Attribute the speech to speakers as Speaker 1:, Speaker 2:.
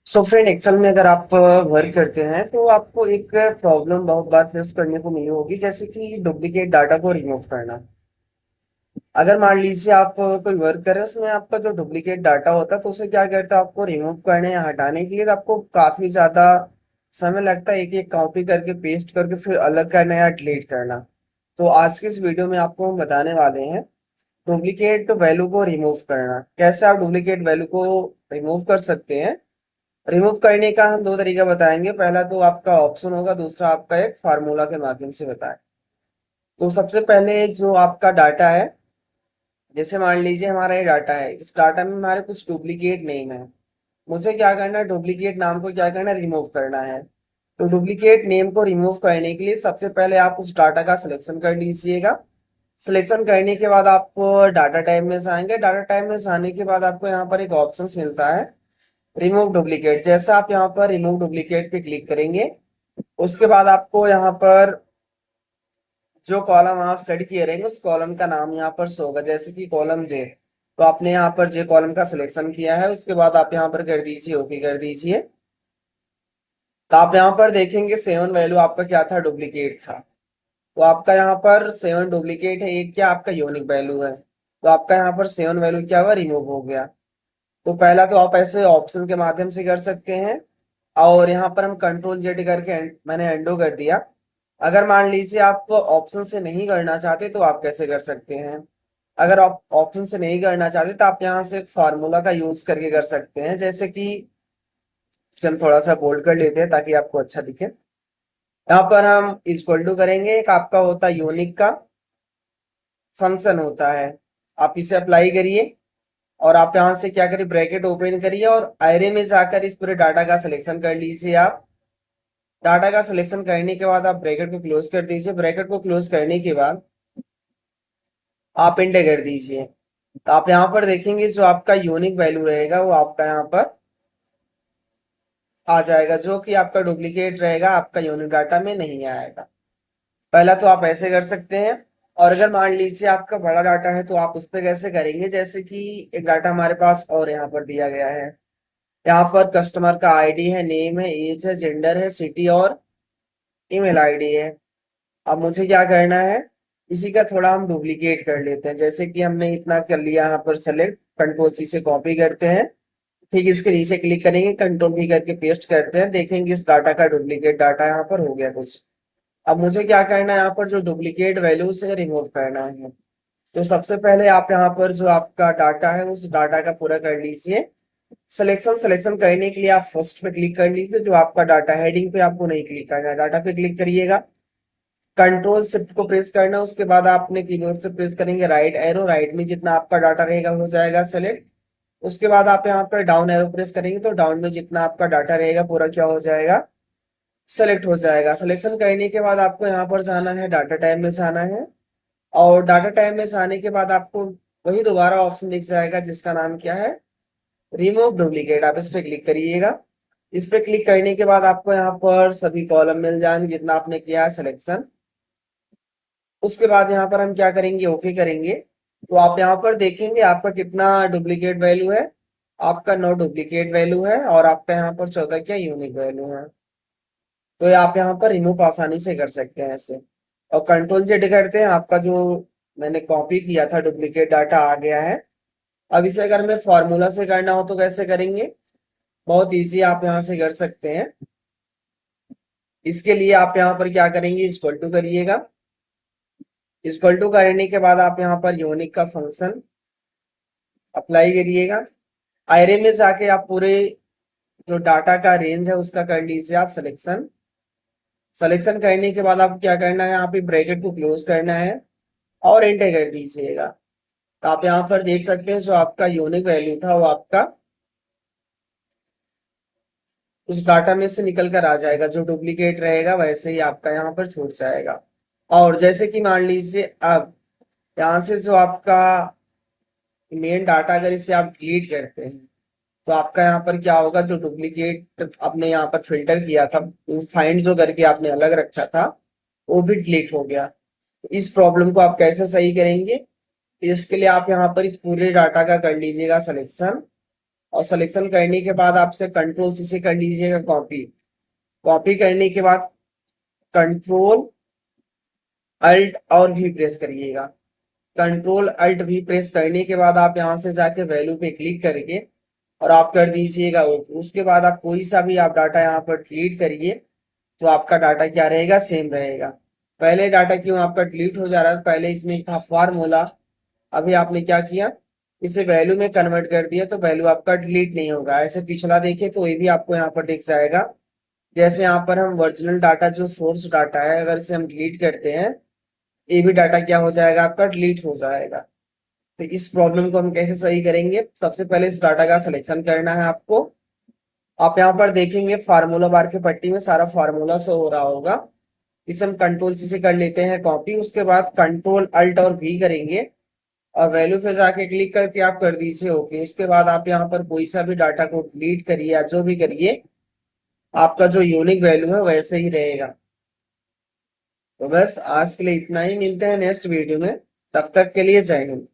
Speaker 1: So friend, Excel में अगर आप वर्क करते हैं तो आपको एक प्रॉब्लम बहुत बार फेस करने को मिली होगी, जैसे कि डुप्लीकेट डाटा को रिमूव करना। अगर मान लीजिए आप कोई वर्क कर रहे हैं, उसमें आपका जो डुप्लीकेट डाटा होता है तो उसे क्या करता है, आपको रिमूव करने या हटाने के लिए तो आपको काफी ज्यादा समय लगता है, एक एक कॉपी करके पेस्ट करके फिर अलग करना या डिलीट करना। तो आज के इस वीडियो में आपको हम बताने वाले हैं डुप्लीकेट वैल्यू को रिमूव करना, कैसे आप डुप्लीकेट वैल्यू को रिमूव कर सकते हैं। रिमूव करने का हम दो तरीका बताएंगे, पहला तो आपका ऑप्शन होगा, दूसरा आपका एक फार्मूला के माध्यम से बताएं। तो सबसे पहले जो आपका डाटा है, जैसे मान लीजिए हमारा ये डाटा है, इस डाटा में हमारे कुछ डुप्लीकेट नेम है। मुझे क्या करना है, डुप्लीकेट नाम को क्या करना है, रिमूव करना है। तो डुप्लीकेट नेम को रिमूव करने के लिए सबसे पहले आप उस डाटा का सिलेक्शन कर लीजिएगा। सिलेक्शन करने के बाद आप डाटा टाइप में जाएंगे, डाटा टाइप में जाने के बाद आपको यहाँ पर एक ऑप्शन मिलता है रिमूव डुप्लीकेट। जैसे आप यहाँ पर रिमूव डुप्लीकेट पे क्लिक करेंगे, उसके बाद आपको यहाँ पर जो कॉलम आप सेट किए रहेंगे उस कॉलम का नाम यहाँ पर शो होगा, जैसे कि कॉलम जे। तो आपने यहाँ पर जे कॉलम का सिलेक्शन किया है, उसके बाद आप यहाँ पर कर दीजिए ओके कर दीजिए। तो आप यहाँ पर देखेंगे सेवन वैल्यू आपका क्या था, डुप्लीकेट था। तो आपका यहाँ पर सेवन डुप्लीकेट है, एक क्या आपका यूनिक वैल्यू है। तो आपका यहाँ पर सेवन वैल्यू क्या हुआ, रिमूव हो गया। तो पहला तो आप ऐसे ऑप्शन के माध्यम से कर सकते हैं, और यहाँ पर हम कंट्रोल जेड करके मैंने एंडो कर दिया। अगर मान लीजिए आप ऑप्शन से नहीं करना चाहते तो आप कैसे कर सकते हैं। अगर आप ऑप्शन से नहीं करना चाहते तो आप यहाँ से फार्मूला का यूज करके कर सकते हैं, जैसे कि इसे हम थोड़ा सा बोल्ड कर लेते हैं ताकि आपको अच्छा दिखे। यहाँ पर हम इक्वल टू करेंगे, एक आपका होता है यूनिक का फंक्शन होता है, आप इसे अप्लाई करिए। और आप यहाँ से क्या करिए, ब्रैकेट ओपन करिए और एरे में जाकर इस पूरे डाटा का सिलेक्शन कर लीजिए। आप डाटा का सिलेक्शन करने के बाद आप ब्रैकेट को क्लोज कर दीजिए। ब्रैकेट को क्लोज करने के बाद आप एंटर कर दीजिए। तो आप यहाँ पर देखेंगे जो आपका यूनिक वैल्यू रहेगा वो आपका यहाँ पर आ जाएगा, जो कि आपका डुप्लीकेट रहेगा, आपका यूनिक डाटा में नहीं आएगा। पहला तो आप ऐसे कर सकते हैं। और अगर मान लीजिए आपका बड़ा डाटा है तो आप उस पर कैसे करेंगे, जैसे कि एक डाटा हमारे पास और यहाँ पर दिया गया है। यहाँ पर कस्टमर का आईडी है, नेम है, एज है, जेंडर है, सिटी और ईमेल आईडी है। अब मुझे क्या करना है, इसी का थोड़ा हम डुप्लीकेट कर लेते हैं। जैसे कि हमने इतना कर लिया, यहाँ पर सेलेक्ट कंट्रोल सी से कॉपी करते हैं, ठीक इसके नीचे क्लिक करेंगे, कंट्रोल भी करके पेस्ट करते हैं, देखेंगे इस डाटा का डुप्लीकेट डाटा यहाँ पर हो गया कुछ। अब मुझे क्या करना है, यहाँ पर जो डुप्लीकेट वैल्यूज है रिमूव करना है। तो सबसे पहले आप यहाँ पर जो आपका डाटा है उस डाटा का पूरा कर लीजिए। सिलेक्शन सिलेक्शन करने के लिए आप फर्स्ट पे क्लिक कर लीजिए, जो आपका डाटा हेडिंग पे आपको नहीं क्लिक करना है, डाटा पे क्लिक करिएगा। कंट्रोल शिफ्ट को प्रेस करना, उसके बाद आपने कीबोर्ड से प्रेस करेंगे राइट एरो, राइट में जितना आपका डाटा रहेगा हो जाएगा सेलेक्ट। उसके बाद आप यहाँ पर डाउन एरो प्रेस करेंगे तो डाउन में जितना आपका डाटा रहेगा पूरा क्या हो जाएगा, सेलेक्ट हो जाएगा। सिलेक्शन करने के बाद आपको यहाँ पर जाना है, डाटा टाइप में जाना है। और डाटा टाइप में जाने के बाद आपको वही दोबारा ऑप्शन दिख जाएगा जिसका नाम क्या है, रिमूव डुप्लीकेट। आप इस पे क्लिक करिएगा। इस पे क्लिक करने के बाद आपको यहाँ पर सभी कॉलम मिल जाएंगे जितना आपने किया है सिलेक्शन। उसके बाद यहाँ पर हम क्या करेंगे, ओके करेंगे। तो आप यहाँ पर देखेंगे आपका कितना डुप्लीकेट वैल्यू है, आपका 9 डुप्लीकेट वैल्यू है, और आपका यहाँ पर 14 क्या यूनिक वैल्यू है। तो ये आप यहाँ पर रिमूव आसानी से कर सकते हैं ऐसे। और कंट्रोल जेड करते हैं, आपका जो मैंने कॉपी किया था डुप्लीकेट डाटा आ गया है। अब इसे अगर हमें फॉर्मूला से करना हो तो कैसे करेंगे, बहुत इजी आप यहाँ से कर सकते हैं। इसके लिए आप यहाँ पर क्या करेंगे, इक्वल टू करिएगा। इक्वल टू करने के बाद आप यहाँ पर यूनिक का फंक्शन अप्लाई करिएगा। आयरे में जाके आप पूरे जो डाटा का रेंज है उसका कर लीजिए आप सिलेक्शन। सिलेक्शन करने के बाद आपको क्या करना है, यहाँ पे ब्रैकेट को क्लोज करना है और एंटर कर दीजिएगा। तो आप यहाँ पर देख सकते हैं जो आपका यूनिक वैल्यू था वो आपका उस डाटा में से निकल कर आ जाएगा, जो डुप्लीकेट रहेगा वैसे ही आपका यहाँ पर छूट जाएगा। और जैसे कि मान लीजिए अब यहाँ से जो आपका मेन डाटा अगर इसे आप डिलीट करते हैं तो आपका यहाँ पर क्या होगा, जो डुप्लीकेट आपने यहाँ पर फिल्टर किया था, फाइंड जो करके आपने अलग रखा था वो भी डिलीट हो गया। इस प्रॉब्लम को आप कैसे सही करेंगे, इसके लिए आप यहाँ पर इस पूरे डाटा का कर लीजिएगा सिलेक्शन। और सिलेक्शन करने के बाद आपसे कंट्रोल सी से कर लीजिएगा कॉपी। कॉपी करने के बाद कंट्रोल अल्ट और भी प्रेस करिएगा। कंट्रोल अल्ट भी प्रेस करने के बाद आप यहाँ से जाके वैल्यू पे क्लिक करके और आप कर दीजिएगा ओके। उसके बाद आप कोई सा भी आप डाटा यहाँ पर डिलीट करिए तो आपका डाटा क्या रहेगा, सेम रहेगा। पहले डाटा क्यों आपका डिलीट हो जा रहा है, पहले इसमें था फार्मूला, अभी आपने क्या किया, इसे वैल्यू में कन्वर्ट कर दिया तो वैल्यू आपका डिलीट नहीं होगा। ऐसे पिछला देखे तो ये भी आपको यहाँ पर दिख जाएगा। जैसे यहाँ पर हम ओरिजिनल डाटा जो सोर्स डाटा है अगर इसे हम डिलीट करते हैं, ये भी डाटा क्या हो जाएगा, आपका डिलीट हो जाएगा। तो इस प्रॉब्लम को हम कैसे सही करेंगे, सबसे पहले इस डाटा का सिलेक्शन करना है आपको। आप यहाँ पर देखेंगे फार्मूला बार की पट्टी में सारा फार्मूला शो हो रहा होगा। इसे हम कंट्रोल सी से कर लेते हैं कॉपी। उसके बाद कंट्रोल अल्ट और वी करेंगे और वैल्यू पे जाके क्लिक करके आप कर दीजिए ओके। उसके बाद आप यहाँ पर कोई सा भी डाटा को डिलीट करिए या जो भी करिए, आपका जो यूनिक वैल्यू है वैसे ही रहेगा। तो बस आज के लिए इतना ही, मिलते हैं नेक्स्ट वीडियो में, तब तक के लिए जय हिंद।